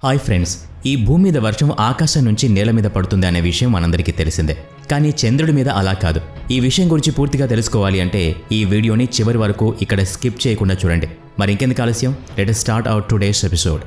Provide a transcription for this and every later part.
Hi friends, ఈ భూమి మీద వర్షం ఆకాశం నుంచి నేల మీద పడుతుంది అనే విషయం మనందరికీ తెలిసిందే. కానీ చంద్రుడి మీద అలా కాదు. ఈ విషయం గురించి పూర్తిగా తెలుసుకోవాలి అంటే ఈ వీడియోని చివరి వరకు ఇక్కడ స్కిప్ చేయకుండా చూడండి. మరి ఇంకెందుకు ఆలస్యం, let us start our today's episode.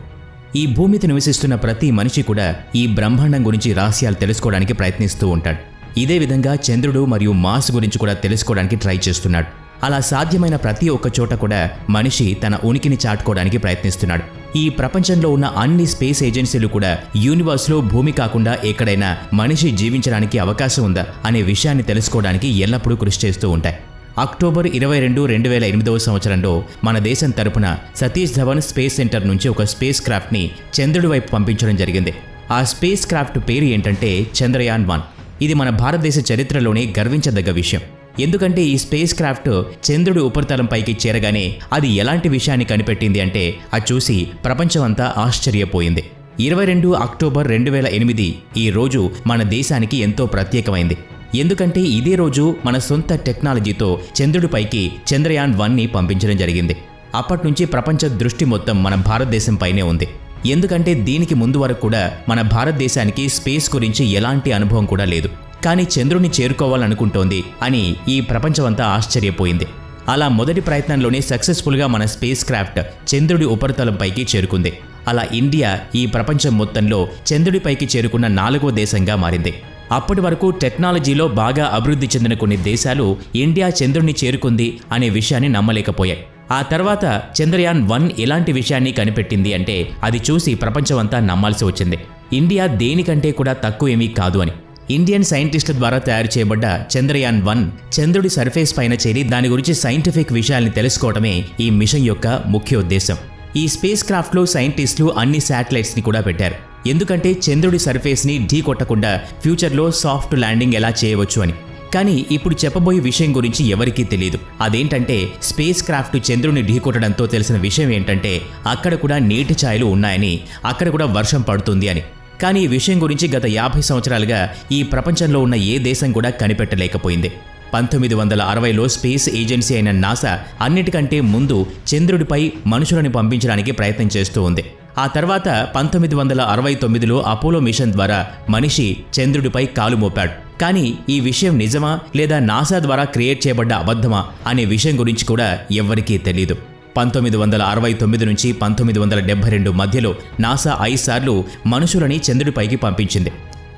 ఈ భూమి మీద నివసిస్తున్న ప్రతి మనిషి కూడా ఈ బ్రహ్మాండం గురించి రహస్యాలు తెలుసుకోవడానికి ప్రయత్నిస్తూ ఉంటాడు. ఇదే విధంగా చంద్రుడు మరియు మార్స్ గురించి కూడా తెలుసుకోవడానికి ట్రై చేస్తున్నాడు. అలా సాధ్యమైన ప్రతి ఒక్క చోట కూడా మనిషి తన ఉనికిని చాటుకోవడానికి ప్రయత్నిస్తున్నాడు. ఈ ప్రపంచంలో ఉన్న అన్ని స్పేస్ ఏజెన్సీలు కూడా యూనివర్స్లో భూమి కాకుండా ఎక్కడైనా మనిషి జీవించడానికి అవకాశం ఉందా అనే విషయాన్ని తెలుసుకోవడానికి ఎల్లప్పుడూ కృషి చేస్తూ ఉంటాయి. అక్టోబర్ 22, 2008 సంవత్సరంలో మన దేశం తరపున సతీష్ ధవన్ స్పేస్ సెంటర్ నుంచి ఒక స్పేస్ క్రాఫ్ట్ని చంద్రుడి వైపు పంపించడం జరిగింది. ఆ స్పేస్ క్రాఫ్ట్ పేరు ఏంటంటే చంద్రయాన్ 1. ఇది మన భారతదేశ చరిత్రలోనే గర్వించదగ్గ విషయం. ఎందుకంటే ఈ స్పేస్ క్రాఫ్ట్ చంద్రుడి ఉపరితలంపైకి చేరగానే అది ఎలాంటి విషయాన్ని కనిపెట్టింది అంటే అది చూసి ప్రపంచమంతా ఆశ్చర్యపోయింది. 22 అక్టోబర్ 2008 ఈ రోజు మన దేశానికి ఎంతో ప్రత్యేకమైంది. ఎందుకంటే ఇదే రోజు మన సొంత టెక్నాలజీతో చంద్రుడిపైకి చంద్రయాన్ 1ని పంపించడం జరిగింది. అప్పటి నుంచి ప్రపంచ దృష్టి మొత్తం మన భారతదేశం పైనే ఉంది. ఎందుకంటే దీనికి ముందు వరకు కూడా మన భారతదేశానికి స్పేస్ గురించి ఎలాంటి అనుభవం కూడా లేదు. కానీ చంద్రుని చేరుకోవాలనుకుంటోంది అని ఈ ప్రపంచమంతా ఆశ్చర్యపోయింది. అలా మొదటి ప్రయత్నంలోనే సక్సెస్ఫుల్గా మన స్పేస్ క్రాఫ్ట్ చంద్రుడి ఉపరితలంపైకి చేరుకుంది. అలా ఇండియా ఈ ప్రపంచం మొత్తంలో చంద్రుడిపైకి చేరుకున్న 4వ దేశంగా మారింది. అప్పటి వరకు టెక్నాలజీలో బాగా అభివృద్ధి చెందిన కొన్ని దేశాలు ఇండియా చంద్రుడిని చేరుకుంది అనే విషయాన్ని నమ్మలేకపోయాయి. ఆ తర్వాత చంద్రయాన్ 1 ఎలాంటి విషయాన్ని కనిపెట్టింది అంటే అది చూసి ప్రపంచమంతా నమ్మాల్సి వచ్చింది. ఇండియా దేనికంటే కూడా తక్కువ ఏమీ కాదు అని. ఇండియన్ సైంటిస్టుల ద్వారా తయారు చేయబడ్డ చంద్రయాన్ 1 చంద్రుడి సర్ఫేస్ పైన చేరి దాని గురించి సైంటిఫిక్ విషయాల్ని తెలుసుకోవడమే ఈ మిషన్ యొక్క ముఖ్య ఉద్దేశం. ఈ స్పేస్ క్రాఫ్ట్లో సైంటిస్టులు అన్ని శాటిలైట్స్ని కూడా పెట్టారు. ఎందుకంటే చంద్రుడి సర్ఫేస్ని ఢీ కొట్టకుండా ఫ్యూచర్లో సాఫ్ట్ ల్యాండింగ్ ఎలా చేయవచ్చు అని. కానీ ఇప్పుడు చెప్పబోయే విషయం గురించి ఎవరికీ తెలియదు. అదేంటంటే స్పేస్ క్రాఫ్ట్ చంద్రుని ఢీకొట్టడంతో తెలిసిన విషయం ఏంటంటే అక్కడ కూడా నీటి ఛాయలు ఉన్నాయని, అక్కడ కూడా వర్షం పడుతుంది అని. కానీ ఈ విషయం గురించి గత 50 సంవత్సరాలుగా ఈ ప్రపంచంలో ఉన్న ఏ దేశం కూడా కనిపెట్టలేకపోయింది. 1960లో స్పేస్ ఏజెన్సీ అయిన నాసా అన్నిటికంటే ముందు చంద్రుడిపై మనుషులను పంపించడానికి ప్రయత్నం చేస్తూ ఉంది. ఆ తర్వాత 1969లో అపోలో మిషన్ ద్వారా మనిషి చంద్రుడిపై కాలు మోపాడు. కానీ ఈ విషయం నిజమా లేదా నాసా ద్వారా క్రియేట్ చేయబడ్డ అబద్ధమా అనే విషయం గురించి కూడా ఎవ్వరికీ తెలీదు. 1969 నుంచి 1972 మధ్యలో నాసా 5 సార్లు మనుషులని చంద్రుడిపైకి పంపించింది.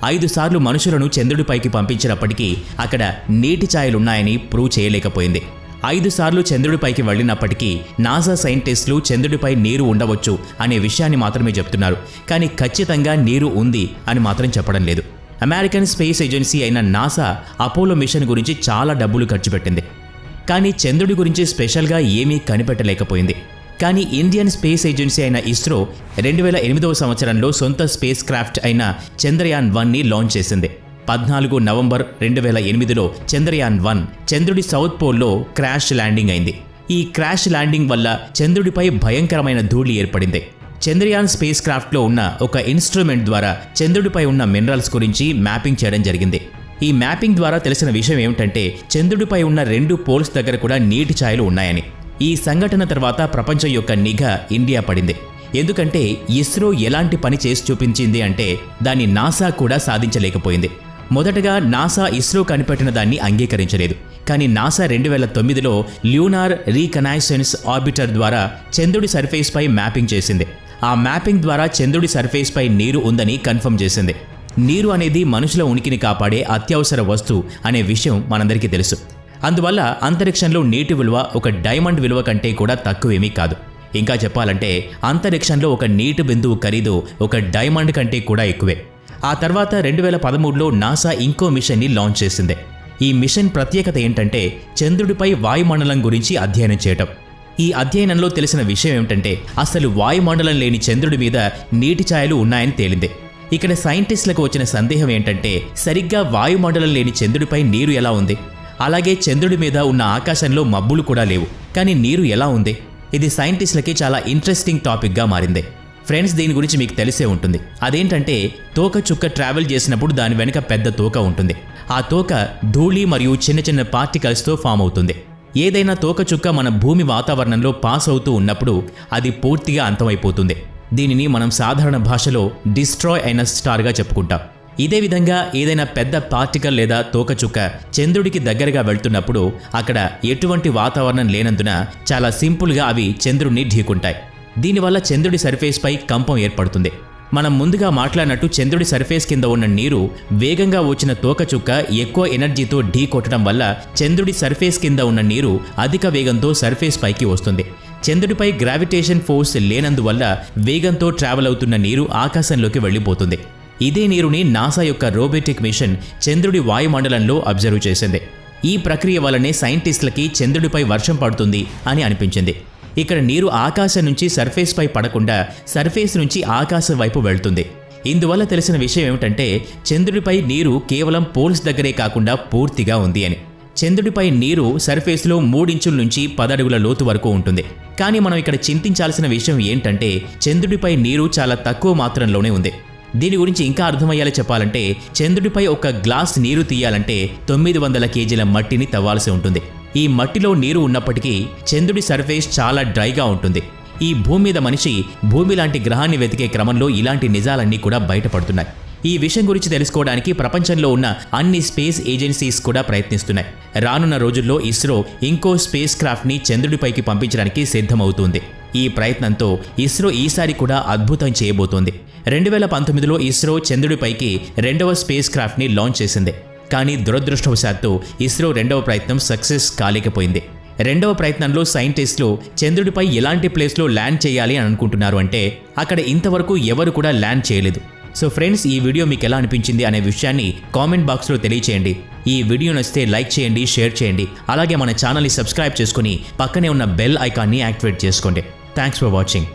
5 సార్లు మనుషులను చంద్రుడిపైకి పంపించినప్పటికీ అక్కడ నీటి ఛాయలున్నాయని ప్రూవ్ చేయలేకపోయింది. 5 సార్లు చంద్రుడిపైకి వెళ్ళినప్పటికీ నాసా సైంటిస్టులు చంద్రుడిపై నీరు ఉండవచ్చు అనే విషయాన్ని మాత్రమే చెప్తున్నారు. కానీ ఖచ్చితంగా నీరు ఉంది అని మాత్రం చెప్పడం లేదు. అమెరికన్ స్పేస్ ఏజెన్సీ అయిన నాసా అపోలో మిషన్ గురించి చాలా డబ్బులు ఖర్చు పెట్టింది. కానీ చంద్రుడి గురించి స్పెషల్గా ఏమీ కనిపెట్టలేకపోయింది. కానీ ఇండియన్ స్పేస్ ఏజెన్సీ అయిన ఇస్రో 2008 సంవత్సరంలో సొంత స్పేస్ క్రాఫ్ట్ అయిన చంద్రయాన్ 1ని లాంచ్ చేసింది. 14 నవంబర్ 2008లో చంద్రయాన్ 1 చంద్రుడి సౌత్ పోల్లో క్రాష్ ల్యాండింగ్ అయింది. ఈ క్రాష్ ల్యాండింగ్ వల్ల చంద్రుడిపై భయంకరమైన ధూళి ఏర్పడింది. చంద్రయాన్ స్పేస్ క్రాఫ్ట్లో ఉన్న ఒక ఇన్స్ట్రుమెంట్ ద్వారా చంద్రుడిపై ఉన్న మినరల్స్ గురించి మ్యాపింగ్ చేయడం జరిగింది. ఈ మ్యాపింగ్ ద్వారా తెలిసిన విషయం ఏమిటంటే చంద్రుడిపై ఉన్న 2 పోల్స్ దగ్గర కూడా నీటి ఛాయలు ఉన్నాయని. ఈ సంఘటన తర్వాత ప్రపంచం యొక్క నిఘా ఇండియా పడింది. ఎందుకంటే ఇస్రో ఎలాంటి పని చేసి చూపించింది అంటే దాన్ని నాసా కూడా సాధించలేకపోయింది. మొదటగా నాసా ఇస్రో కనిపెట్టిన దాన్ని అంగీకరించలేదు. కానీ నాసా 2009లో ల్యూనార్ రీకనాయిసెన్స్ ఆర్బిటర్ ద్వారా చంద్రుడి సర్ఫేస్పై మ్యాపింగ్ చేసింది. ఆ మ్యాపింగ్ ద్వారా చంద్రుడి సర్ఫేస్పై నీరు ఉందని కన్ఫర్మ్ చేసింది. నీరు అనేది మనుషుల ఉనికిని కాపాడే అత్యవసర వస్తువు అనే విషయం మనందరికీ తెలుసు. అందువల్ల అంతరిక్షంలో నీటి విలువ ఒక డైమండ్ విలువ కంటే కూడా తక్కువేమీ కాదు. ఇంకా చెప్పాలంటే అంతరిక్షంలో ఒక నీటి బిందువు ఖరీదు ఒక డైమండ్ కంటే కూడా ఎక్కువే. ఆ తర్వాత 2013లో నాసా ఇంకో మిషన్ని లాంచ్ చేసింది. ఈ మిషన్ ప్రత్యేకత ఏంటంటే చంద్రుడిపై వాయుమండలం గురించి అధ్యయనం చేయటం. ఈ అధ్యయనంలో తెలిసిన విషయం ఏమిటంటే అసలు వాయుమండలం లేని చంద్రుడి మీద నీటి ఛాయలు ఉన్నాయని తేలింది. ఇక్కడ సైంటిస్టులకు వచ్చిన సందేహం ఏంటంటే సరిగ్గా వాయుమండలం లేని చంద్రుడిపై నీరు ఎలా ఉంది? అలాగే చంద్రుడి మీద ఉన్న ఆకాశంలో మబ్బులు కూడా లేవు, కానీ నీరు ఎలా ఉంది? ఇది సైంటిస్టులకి చాలా ఇంట్రెస్టింగ్ టాపిక్గా మారింది. ఫ్రెండ్స్, దీని గురించి మీకు తెలిసే ఉంటుంది. అదేంటంటే తోక చుక్క ట్రావెల్ చేసినప్పుడు దాని వెనుక పెద్ద తోక ఉంటుంది. ఆ తోక ధూళి మరియు చిన్న చిన్న పార్టికల్స్తో ఫామ్ అవుతుంది. ఏదైనా తోక చుక్క మన భూమి వాతావరణంలో పాస్ అవుతూ ఉన్నప్పుడు అది పూర్తిగా అంతమైపోతుంది. దీనిని మనం సాధారణ భాషలో డిస్ట్రాయ్ అయిన స్టార్గా చెప్పుకుంటాం. ఇదే విధంగా ఏదైనా పెద్ద పార్టికల్ లేదా తోకచుక్క చంద్రుడికి దగ్గరగా వెళ్తున్నప్పుడు అక్కడ ఎటువంటి వాతావరణం లేనందున చాలా సింపుల్గా అవి చంద్రుడిని ఢీకుంటాయి. దీనివల్ల చంద్రుడి సర్ఫేస్పై కంపం ఏర్పడుతుంది. మనం ముందుగా మాట్లాడినట్టు చంద్రుడి సర్ఫేస్ కింద ఉన్న నీరు వేగంగా వచ్చిన తోకచుక్క ఎక్కువ ఎనర్జీతో ఢీ కొట్టడం వల్ల చంద్రుడి సర్ఫేస్ కింద ఉన్న నీరు అధిక వేగంతో సర్ఫేస్ పైకి వస్తుంది. చంద్రుడిపై గ్రావిటేషన్ ఫోర్స్ లేనందువల్ల వేగంతో ట్రావెల్ అవుతున్న నీరు ఆకాశంలోకి వెళ్ళిపోతుంది. ఇదే నీరుని నాసా యొక్క రోబోటిక్ మిషన్ చంద్రుడి వాయుమండలంలో అబ్జర్వ్ చేసింది. ఈ ప్రక్రియ వల్లనే సైంటిస్టులకి చంద్రుడిపై వర్షం పడుతుంది అని అనిపించింది. ఇక్కడ నీరు ఆకాశం నుంచి సర్ఫేస్ పై పడకుండా సర్ఫేస్ నుంచి ఆకాశం వైపు వెళ్తుంది. ఇందువల్ల తెలిసిన విషయం ఏమిటంటే చంద్రుడిపై నీరు కేవలం పోల్స్ దగ్గరే కాకుండా పూర్తిగా ఉంది అని. చంద్రుడిపై నీరు సర్ఫేస్లో 3 ఇంచుల నుంచి 10 అడుగుల లోతు వరకు ఉంటుంది. కానీ మనం ఇక్కడ చింతించాల్సిన విషయం ఏంటంటే చంద్రుడిపై నీరు చాలా తక్కువ మాత్రంలోనే ఉంది. దీని గురించి ఇంకా అర్థమయ్యేలా చెప్పాలంటే చంద్రుడిపై ఒక గ్లాస్ నీరు తీయాలంటే 900 కేజీల మట్టిని తవ్వాల్సి ఉంటుంది. ఈ మట్టిలో నీరు ఉన్నప్పటికీ చంద్రుడి సర్ఫేస్ చాలా డ్రైగా ఉంటుంది. ఈ భూమి మీద మనిషి భూమి లాంటి గ్రహాన్ని వెతికే క్రమంలో ఇలాంటి నిజాలన్నీ కూడా బయటపడుతున్నాయి. ఈ విషయం గురించి తెలుసుకోవడానికి ప్రపంచంలో ఉన్న అన్ని స్పేస్ ఏజెన్సీస్ కూడా ప్రయత్నిస్తున్నాయి. రానున్న రోజుల్లో ఇస్రో ఇంకో స్పేస్ క్రాఫ్ట్ని చంద్రుడిపైకి పంపించడానికి సిద్ధమవుతుంది. ఈ ప్రయత్నంతో ఇస్రో ఈసారి కూడా అద్భుతం చేయబోతోంది. 2019లో ఇస్రో చంద్రుడిపైకి 2వ స్పేస్ క్రాఫ్ట్ని లాంచ్ చేసింది. కానీ దురదృష్టవశాత్తు ఇస్రో 2వ ప్రయత్నం సక్సెస్ కాలేకపోయింది. 2వ ప్రయత్నంలో సైంటిస్టులు చంద్రుడిపై ఎలాంటి ప్లేస్లో ల్యాండ్ చేయాలి అని అనుకుంటున్నారు అంటే అక్కడ ఇంతవరకు ఎవరు కూడా ల్యాండ్ చేయలేదు. సో ఫ్రెండ్స్, ఈ వీడియో మీకు ఎలా అనిపించింది అనే విషయాన్ని కామెంట్ బాక్స్లో తెలియచేయండి. ఈ వీడియో నచ్చితే లైక్ చేయండి, షేర్ చేయండి. అలాగే మన ఛానల్ని సబ్స్క్రైబ్ చేసుకుని పక్కనే ఉన్న బెల్ ఐకాన్ని యాక్టివేట్ చేసుకోండి. Thanks for watching.